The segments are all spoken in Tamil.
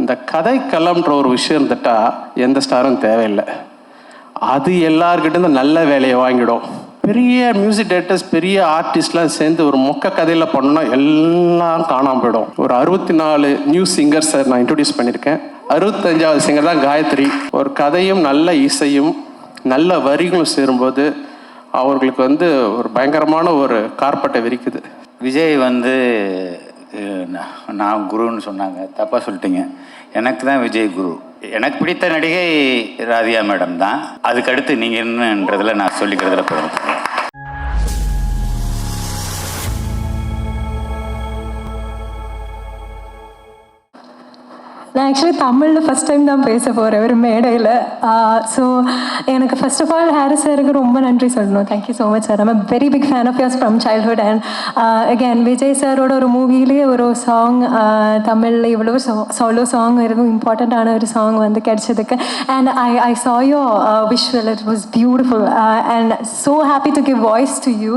இந்த கதைக்களம்ன்ற ஒரு விஷயம் இருந்துட்டா எந்த ஸ்டாரும் தேவையில்லை. அது எல்லார்கிட்டேருந்து நல்ல வேலையை வாங்கிடும். பெரிய மியூசிக் டைரக்டர்ஸ், பெரிய ஆர்டிஸ்ட்லாம் சேர்ந்து ஒரு மொக்க கதையில் பண்ணோன்னா எல்லாம் காணாமல் போயிடும். ஒரு 64 நியூ சிங்கர்ஸை நான் இன்ட்ரடியூஸ் பண்ணியிருக்கேன். 65வது சிங்கர் தான் காயத்ரி. ஒரு கதையும் நல்ல இசையும் நல்ல வரிகளும் சேரும்போது அவர்களுக்கு ஒரு பயங்கரமான ஒரு கார்பட்டை விரிக்குது. விஜய் நான் குருன்னு சொன்னாங்க, தப்பாக சொல்லிட்டீங்க. எனக்கு தான் விஜய் குரு. எனக்கு பிடித்த நடிகை ராதியா மேடம் தான். அதுக்கடுத்து நீங்கள் என்னன்றதில் நான் சொல்லிக்கிறதுல போகிறேன். நான் ஆக்சுவலி தமிழில் ஃபஸ்ட் டைம் தான் பேச போகிறேன் ஒரு மேடையில். ஸோ எனக்கு ஃபர்ஸ்ட் ஆஃப் ஆல் ஹாரிஸ் சாருக்கு ரொம்ப நன்றி சொல்லணும். Thank you so much sir. I'm very big fan of yours from childhood. And again Vijay சாரோட ஒரு மூவிலேயே ஒரு சாங் தமிழில் இவ்வளோ சோலோ சாங் இருக்கும், இம்பார்ட்டண்ட்டான ஒரு சாங் கிடைச்சதுக்கு. And I saw your visual, it was beautiful and so happy to give voice to you.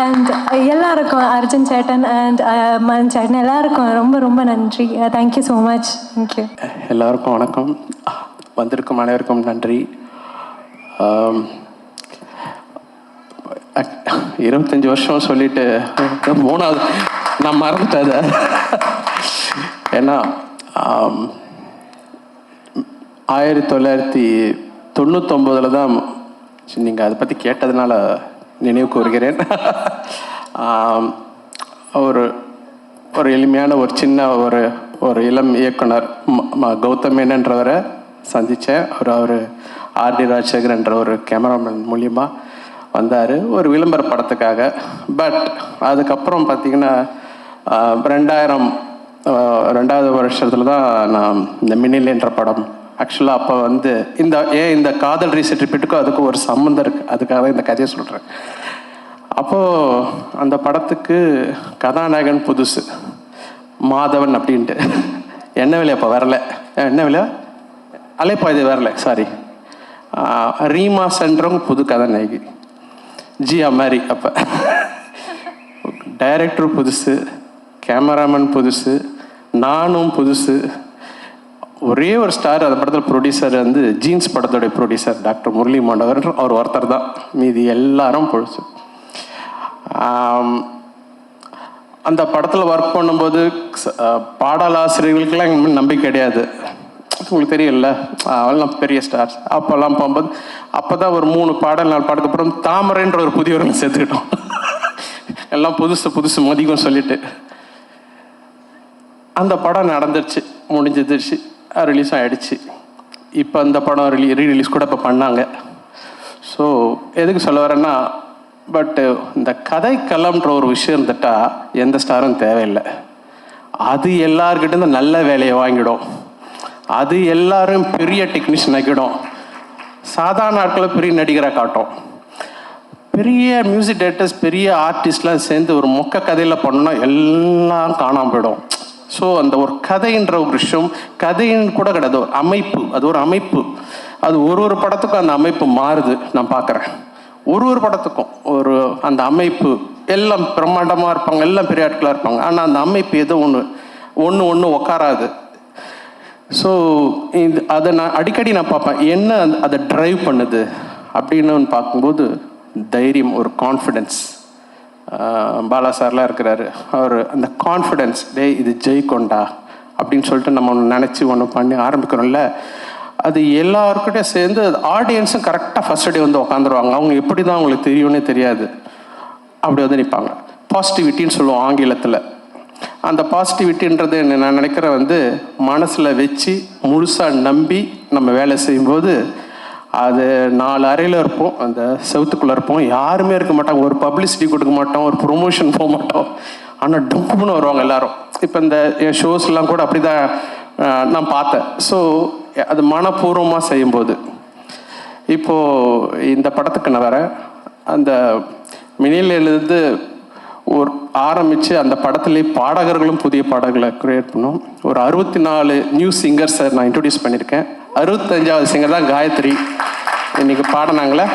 And எல்லாருக்கும் அர்ஜுன் சேட்டன் அண்ட் மன் சேட்டன் எல்லாருக்கும் ரொம்ப ரொம்ப நன்றி. Thank you so much. தேங்க்யூ. எல்லாருக்கும் வணக்கம். வந்திருக்கும் அனைவருக்கும் நன்றி. 25 வருஷம் சொல்லிட்டு 3வது நான் மறந்துட்டேன். ஏன்னா 1999 தான் நீங்கள் அதை பற்றி கேட்டதுனால நினைவு கூறுகிறேன். ஒரு எளிமையான ஒரு சின்ன ஒரு இளம் இயக்குனர் கௌதம் மேனன்றவரை சந்தித்தேன். அவர் ஆர்டி ராஜசேகர் என்ற ஒரு கேமராமேன் மூலியமாக வந்தார் ஒரு விளம்பர படத்துக்காக. பட் அதுக்கப்புறம் பார்த்திங்கன்னா 2000வது வருஷத்தில் தான் நான் இந்த மின்னில் என்ற படம் ஆக்சுவலாக அப்போ இந்த காதல் ரீசெட் ரிப்பீட்டுக்கும் அதுக்கும் ஒரு சம்மந்தம் இருக்குது. அதுக்காக தான் இந்த கதையை சொல்கிறேன். அப்போது அந்த படத்துக்கு கதாநாயகன் புதுசு மாதவன் அப்படின்ட்டு என்ன விலை அப்போ வரல, என்ன விலை அலைப்பாயுது வரல, சாரி ரீமா சென்றவங்க புது கதாநாயகி ஜியா மாதிரி. அப்போ டைரக்டர் புதுசு, கேமராமேன் புதுசு, நானும் புதுசு. ஒரே ஒரு ஸ்டார் அந்த படத்தில் ப்ரொடியூசர் ஜீன்ஸ் படத்தோடைய ப்ரொடியூசர் டாக்டர் முரளி மண்டவர், அவர் ஒருத்தர் தான். மீதி எல்லாரும் புதுசு. அந்த படத்தில் ஒர்க் பண்ணும்போது பாடலாசிரியர்களுக்கெல்லாம் எங்கள் நம்பிக்கை கிடையாது. உங்களுக்கு தெரியல, அவெல்லாம் பெரிய ஸ்டார்ஸ். அப்போல்லாம் போகும்போது அப்போ தான் ஒரு 3 பாடல் 4 பாடத்துக்கு அப்புறம் தாமரைன்ற ஒரு புதியவரை சேர்த்துக்கிட்டோம். எல்லாம் புதுசு மதிக்கும் சொல்லிட்டு அந்த படம் நடந்துருச்சு, முடிஞ்சிருச்சு, ரிலீஸும் ஆகிடுச்சு. இப்போ அந்த படம் ரீரிலீஸ் கூட இப்போ பண்ணாங்க. ஸோ எதுக்கு சொல்ல வரேன்னா, பட்டு இந்த கதைக்களம்ன்ற ஒரு விஷயம் இருந்துட்டா எந்த ஸ்டாரும் தேவையில்லை. அது எல்லார்கிட்டேருந்து நல்ல வேலையை வாங்கிடும். அது எல்லாரும் பெரிய டெக்னீஷியன் ஆக்கிடும். சாதாரண ஆட்களை பெரிய நடிகராக காட்டும். பெரிய மியூசிக் டைரக்டர்ஸ், பெரிய ஆர்டிஸ்ட்லாம் சேர்ந்து ஒரு மொக்க கதையில் பண்ணோன்னா எல்லாம் காணாமல் போயிடும். ஸோ அந்த ஒரு கதைன்ற ஒரு விஷயம், கதைன்னு கூட கிடையாது, ஒரு அமைப்பு. அது ஒரு அமைப்பு. அது ஒரு படத்துக்கும் அந்த அமைப்பு மாறுது. நான் பார்க்குறேன் ஒரு படத்துக்கும் அந்த அமைப்பு. எல்லாம் பிரம்மாண்டமாக இருப்பாங்க, எல்லாம் பெரிய ஆட்களாக இருப்பாங்க. ஆனால் அந்த அமைப்பு ஏதோ ஒன்று உக்காராது. ஸோ அதை நான் அடிக்கடி பார்ப்பேன், என்ன அதை ட்ரைவ் பண்ணுது அப்படின்னு பார்க்கும்போது தைரியம், ஒரு கான்ஃபிடென்ஸ். பாலா சார்லாம் இருக்கிறாரு, அவர் அந்த கான்ஃபிடென்ஸ், இது ஜெயிக்கொண்டா அப்படின்னு சொல்லிட்டு நம்ம ஒன்று நினச்சி ஒன்று பண்ணி ஆரம்பிக்கிறோம்ல, அது எல்லாருக்கிட்டையும் சேர்ந்து ஆடியன்ஸும் கரெக்டாக ஃபர்ஸ்ட் டே உட்காந்துருவாங்க. அவங்க எப்படி தான் அவங்களுக்கு தெரியும்னே தெரியாது, அப்படி நிற்பாங்க. பாசிட்டிவிட்டின்னு சொல்லுவோம் ஆங்கிலத்தில். அந்த பாசிட்டிவிட்டின்றது நான் நினைக்கிறேன் மனசில் வச்சு முழுசாக நம்பி நம்ம வேலை செய்யும்போது அது 4 அறையில் இருப்போம், அந்த செவத்துக்குள்ளே இருப்போம், யாருமே இருக்க மாட்டாங்க, ஒரு பப்ளிசிட்டி கொடுக்க மாட்டோம், ஒரு ப்ரொமோஷன் போக மாட்டோம். ஆனால் டொம்புன்னு வருவாங்க எல்லாரும். இப்போ இந்த என் ஷோஸ்லாம் கூட அப்படி தான் நான் பார்த்தேன். ஸோ அது மனப்பூர்வமாக செய்யும்போது, இப்போது இந்த படத்துக்கு நான் வரேன். அந்த மினிலேருந்து ஒரு ஆரம்பித்து அந்த படத்துலேயே பாடகர்களும் புதிய பாடல்களை க்ரியேட் பண்ணோம். ஒரு 64 நியூ சிங்கர்ஸை நான் இன்ட்ரடியூஸ் பண்ணியிருக்கேன். 65வது சிங்கர் தான் காயத்ரி இன்றைக்கி பாடினாங்களே.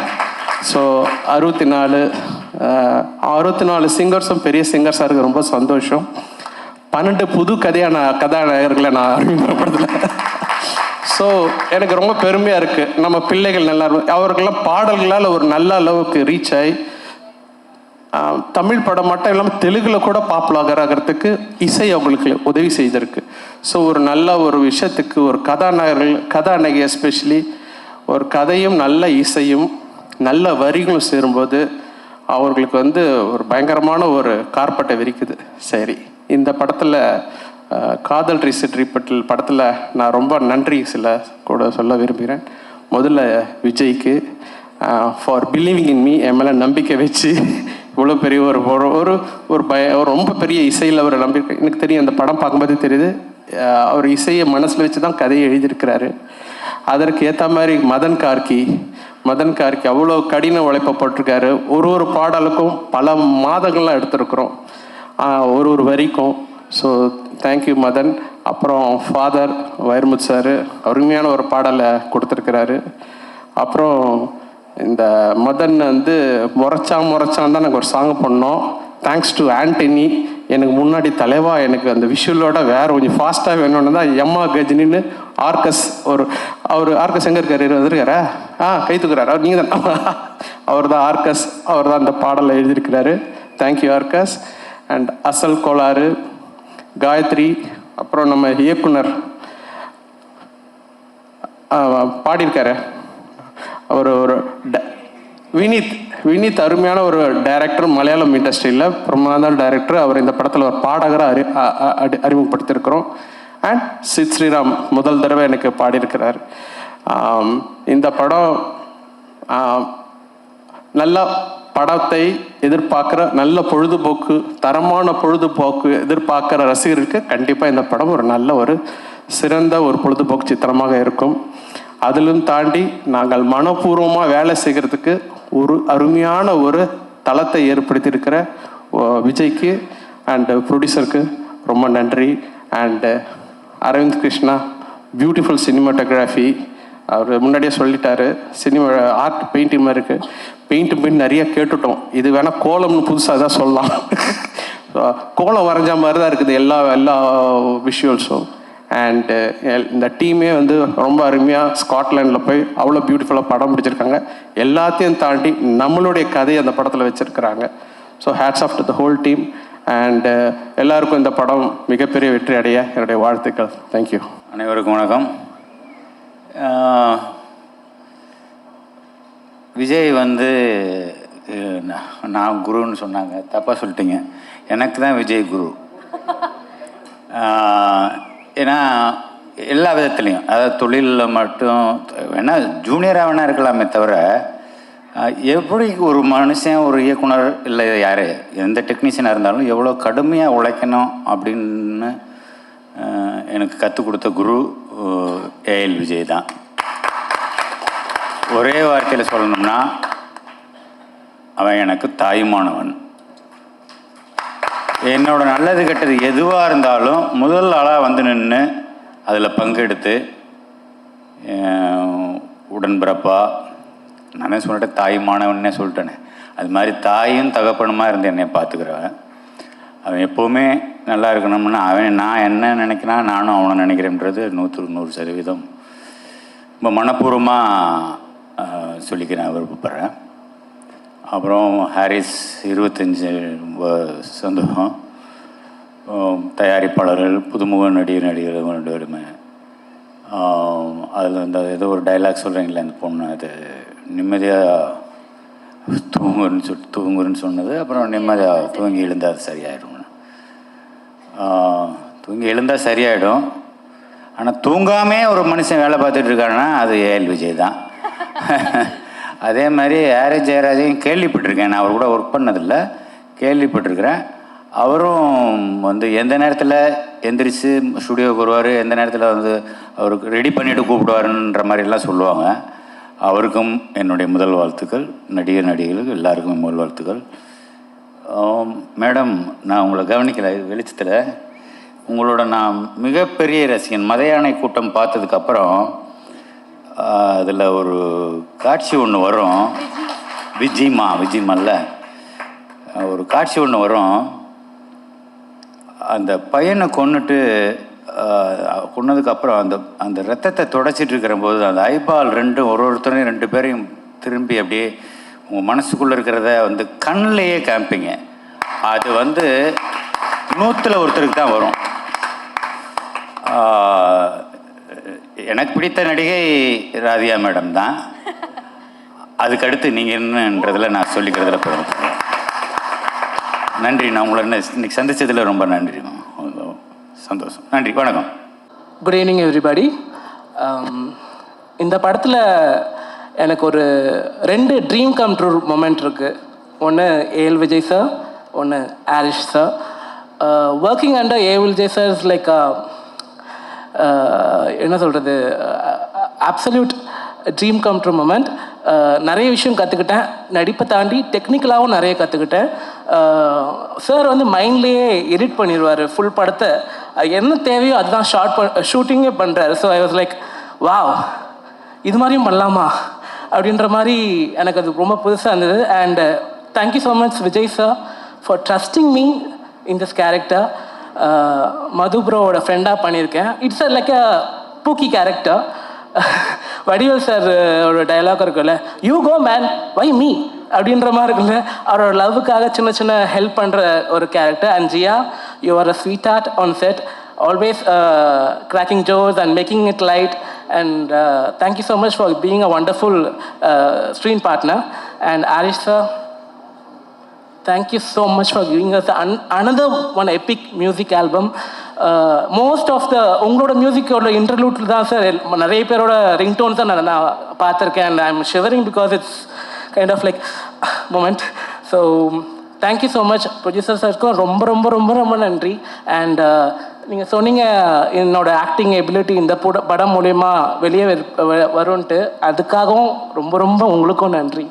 ஸோ 64 சிங்கர்ஸும் பெரிய சிங்கர்ஸாக இருக்குது, ரொம்ப சந்தோஷம். 12 புது கதாநாயகர்களை நான் அறிமுகப்படுத்தல. ஸோ எனக்கு ரொம்ப பெருமையாக இருக்குது. நம்ம பிள்ளைகள் நல்லா அவர்களெல்லாம் பாடல்களால் ஒரு நல்ல அளவுக்கு ரீச் ஆகி தமிழ் படம் மட்டும் இல்லாமல் தெலுங்கில் கூட பாப்புலர் ஆகிறதுக்கு இசை அவங்களுக்கு உதவி செய்திருக்கு. ஸோ ஒரு நல்ல ஒரு விஷயத்துக்கு ஒரு கதாநாயகி எஸ்பெஷலி ஒரு கதையும் நல்ல இசையும் நல்ல வரிகளும் சேரும்போது அவர்களுக்கு வந்து ஒரு பயங்கரமான ஒரு கார்பட்டை விரிக்குது. சரி, இந்த படத்தில் காதல் ரிப்பீட்டல் படத்தில் நான் ரொம்ப நன்றி கூட சொல்ல விரும்புகிறேன். முதல்ல விஜய்க்கு ஃபார் பிலீவிங் இன் மீ, என் மேலே நம்பிக்கை வச்சு இவ்வளோ பெரிய ஒரு ரொம்ப பெரிய இசையில் ஒரு நம்பிக்கை. எனக்கு தெரியும், அந்த படம் பார்க்கும்போது தெரியுது அவர் இசையை மனசில் வச்சு தான் கதையை எழுதியிருக்கிறாரு. அதற்கு ஏற்ற மாதிரி மதன் கார்கி அவ்வளோ கடின உழைப்பப்பட்டிருக்காரு. ஒரு பாடலுக்கும் பல மாதங்கள்லாம் எடுத்திருக்கிறோம், ஒரு வரிக்கும். So thank you Madhan. அப்புறம் ஃபாதர் வைரமுத்து சார் அருமையான ஒரு பாடலை கொடுத்துருக்கிறாரு. அப்புறம் இந்த மதன் வந்து முறைச்சான் தான் நாங்கள் ஒரு சாங் பண்ணோம். Thanks to Antony. எனக்கு முன்னாடி தலைவா எனக்கு அந்த விஷுவலோட வேறு கொஞ்சம் ஃபாஸ்ட்டாக வேணும்னு தான் எம்மா கஜினின்னு ஆர்கஸ் அவர் ஆர்கஸ் எங்கே இருக்காரு? வந்துருக்காரா? கை தூக்குறாரு அவர். நீங்கள் தான் அவர் தான் ஆர்கஸ், அவர் தான் அந்த பாடலை எழுதியிருக்கிறாரு. தேங்க்யூ ஆர்கஸ். அண்ட் அசல் கோளாறு, காயத்ரி, அப்புறம் நம்ம இயக்குனர் பாடியிருக்காரு அவர் ஒரு வினீத் அருமையான ஒரு டைரக்டர், மலையாளம் இண்டஸ்ட்ரியில் பிரமாதான டைரக்டர். அவர் இந்த படத்தில் ஒரு பாடகரை அறிமுகப்படுத்தியிருக்கிறோம். அண்ட் ஸ்ரீராம் முதல் தடவை எனக்கு பாடியிருக்கிறார். இந்த படம் நல்ல படத்தை எதிர்பார்க்குற நல்ல பொழுதுபோக்கு, தரமான பொழுதுபோக்கு எதிர்பார்க்குற ரசிகருக்கு கண்டிப்பாக இந்த படம் ஒரு நல்ல ஒரு சிறந்த ஒரு பொழுதுபோக்கு சித்திரமாக இருக்கும். அதிலும் தாண்டி நாங்கள் மனப்பூர்வமாக வேலை செய்கிறதுக்கு ஒரு அருமையான ஒரு தளத்தை ஏற்படுத்தியிருக்கிற விஜய்க்கு அண்ட் ப்ரொடியூசருக்கு ரொம்ப நன்றி. And Aravind Krishna, beautiful cinematography. அவர் முன்னாடியே சொல்லிட்டாரு, சினிமா ஆர்ட் பெயிண்டிங் மாதிரி இருக்குது. பெயிண்ட் நிறைய கேட்டுட்டோம், இது வேணால் கோலம்னு புதுசாக தான் சொல்லலாம். கோலம் வரைஞ்ச மாதிரி தான் இருக்குது எல்லா விஷுவல்ஸும். அண்டு இந்த டீமே வந்து ரொம்ப அருமையாக ஸ்காட்லாண்டில் போய் அவ்வளோ பியூட்டிஃபுல்லாக படம் பிடிச்சிருக்காங்க. எல்லாத்தையும் தாண்டி நம்மளுடைய கதையை அந்த படத்தில் வச்சுருக்கிறாங்க. So hats off to the whole team. And எல்லாருக்கும் இந்த படம் மிகப்பெரிய வெற்றி அடைய என்னுடைய வாழ்த்துக்கள். தேங்க்யூ. அனைவருக்கும் வணக்கம். விஜய் வந்து நான் குருன்னு சொன்னாங்க, தப்பாக சொல்லிட்டீங்க. எனக்கு தான் விஜய் குரு. ஏன்னா எல்லா விதத்துலேயும், அதாவது தொழிலில் மட்டும் வேணால் ஜூனியராக வேணா இருக்கலாமே தவிர, எப்படி ஒரு மனுஷன் ஒரு இயக்குனர் இல்லை யார் எந்த டெக்னீஷியனாக இருந்தாலும் எவ்வளோ கடுமையாக உழைக்கணும் அப்படின்னு எனக்கு கற்றுக் கொடுத்த குரு ஏஎல் விஜய் தான். ஒரே வார்த்தையில் சொல்லணும்னா அவன் எனக்கு தாயுமானவன். என்னோட நல்லது கெட்டது எதுவாக இருந்தாலும் முதல் ஆளாக வந்து நின்று அதில் பங்கெடுத்து உடன்பிறப்பா, நானே சொல்லிட்டேன் தாயுமானவன்னே சொல்லிட்டேனே, அது மாதிரி தாயும் தகப்பனுமா இருந்து என்னை பார்த்துக்கிறவன். அவன் எப்போவுமே நல்லா இருக்கணும்னா நான் என்ன நினைக்கிறேன் நானும் அவனை நினைக்கிறேன்றது 100% ரொம்ப மனப்பூர்வமாக சொல்லிக்கிறேன், விருப்பப்படுறேன். அப்புறம் ஹாரிஸ் 25 சந்தோஷம். தயாரிப்பாளர்கள், புதுமுக நடிகர்கள் 2 பேருமே. அதில் அந்த ஏதோ ஒரு டைலாக் சொல்கிறீங்களே, அந்த பொண்ணு அது நிம்மதியாக தூங்குன்னு சொன்னது. அப்புறம் நிம்மதியாக தூங்கி எழுந்தால் அது சரியாயிடும். தூங்கி எழுந்தால் சரியாயிடும். ஆனால் தூங்காமே ஒரு மனுஷன் வேலை பார்த்துட்டு இருக்காருன்னா அது ஏஎல் விஜய் தான். அதே மாதிரி ஆர்எஸ் ஜெயராஜையும் கேள்விப்பட்டிருக்கேன். நான் அவர் கூட ஒர்க் பண்ணதில்லை, கேள்விப்பட்டிருக்கிறேன். அவரும் வந்து எந்த நேரத்தில் எந்திரிச்சு ஸ்டுடியோவுக்கு வருவார், எந்த நேரத்தில் வந்து அவருக்கு ரெடி பண்ணிவிட்டு கூப்பிடுவாருன்ற மாதிரிலாம் சொல்லுவாங்க. அவருக்கும் என்னுடைய முதல் வாழ்த்துக்கள். நடிகர்களுக்கு எல்லாருக்கும் முதல் வாழ்த்துக்கள். மேடம், நான் உங்களை கவனிக்கலை வெளிச்சத்தில். உங்களோட நான் மிகப்பெரிய ரசிகன். மத யானை கூட்டம் பார்த்ததுக்கப்புறம் அதில் ஒரு காட்சி ஒன்று வரும், விஜிமல்ல ஒரு காட்சி ஒன்று வரும். அந்த பையனை கொன்னதுக்கப்புறம் அந்த ரத்தத்தை தொடச்சிட்டு இருக்கிற போது அந்த ஐபால் ரெண்டும் ஒருத்தரையும் 2 பேரையும் திரும்பி அப்படியே உங்கள் மனசுக்குள்ளே இருக்கிறத கண்ணிலேயே காமிப்பீங்க. அது 100ல் ஒருத்தருக்கு தான் வரும். எனக்கு பிடித்த நடிகை ராதியா மேடம் தான். அதுக்கடுத்து நீங்கள் என்னன்றதில் நான் சொல்லிக்கிறதுல போகிறேன். நன்றி. நான் உங்களை இன்னைக்கு சந்தித்ததில் ரொம்ப நன்றி. சந்தோஷம். நன்றி. வணக்கம். Good evening everybody. இந்த படத்தில் எனக்கு ஒரு 2 ட்ரீம் கம் ட்ரூ மொமெண்ட் இருக்குது. ஒன்று ஏஎல் விஜய் சார், ஒன்று Arish sir. Working under AL Vijay sir is like என்ன சொல்கிறது, absolute dream come true moment. நிறைய விஷயம் கற்றுக்கிட்டேன். நடிப்பை தாண்டி டெக்னிக்கலாகவும் நிறைய கற்றுக்கிட்டேன். சார் மைண்ட்லேயே எடிட் பண்ணிடுவார் ஃபுல் படத்தை. என்ன தேவையோ அதுதான் ஷூட்டிங்கே பண்ணுறாரு. So I was like wow, இது மாதிரியும் பண்ணலாமா அப்படின்ற மாதிரி எனக்கு அது ரொம்ப புதுசாக இருந்தது. And thank you so much Vijay sir for trusting me in this character. Madhu ப்ரோவோட ஃப்ரெண்டாக பண்ணியிருக்கேன். It's like a pookie character. Vadivel sir ஒரு டைலாக் இருக்குல்ல, you go man why me அப்படின்ற மாதிரி இருக்குல்ல, அவரோட லவ்வுக்காக சின்ன சின்ன ஹெல்ப் பண்ணுற ஒரு character. And Jiya, you are a sweetheart on set, always cracking jokes and making it light, and thank you so much for being a wonderful screen partner. And Arish sir, thank you so much for giving us another one epic music album. Most of the உங்களோட மியூசிக்கோட இன்டர்லூட்டில் தான் சார் நிறைய பேரோட ரிங்டோன்ஸ் தான் நான் பார்த்துருக்கேன். And I am shivering because it's kind of like moment. So thank you so much. Producer சாருக்கும் ரொம்ப ரொம்ப ரொம்ப ரொம்ப நன்றி. அண்ட் நீங்கள் சொன்னீங்க என்னோட ஆக்டிங் எபிலிட்டி இந்த படம் மூலயமா வெளியே வரும்ன்ட்டு, அதுக்காகவும் ரொம்ப ரொம்ப உங்களுக்கும் நன்றி.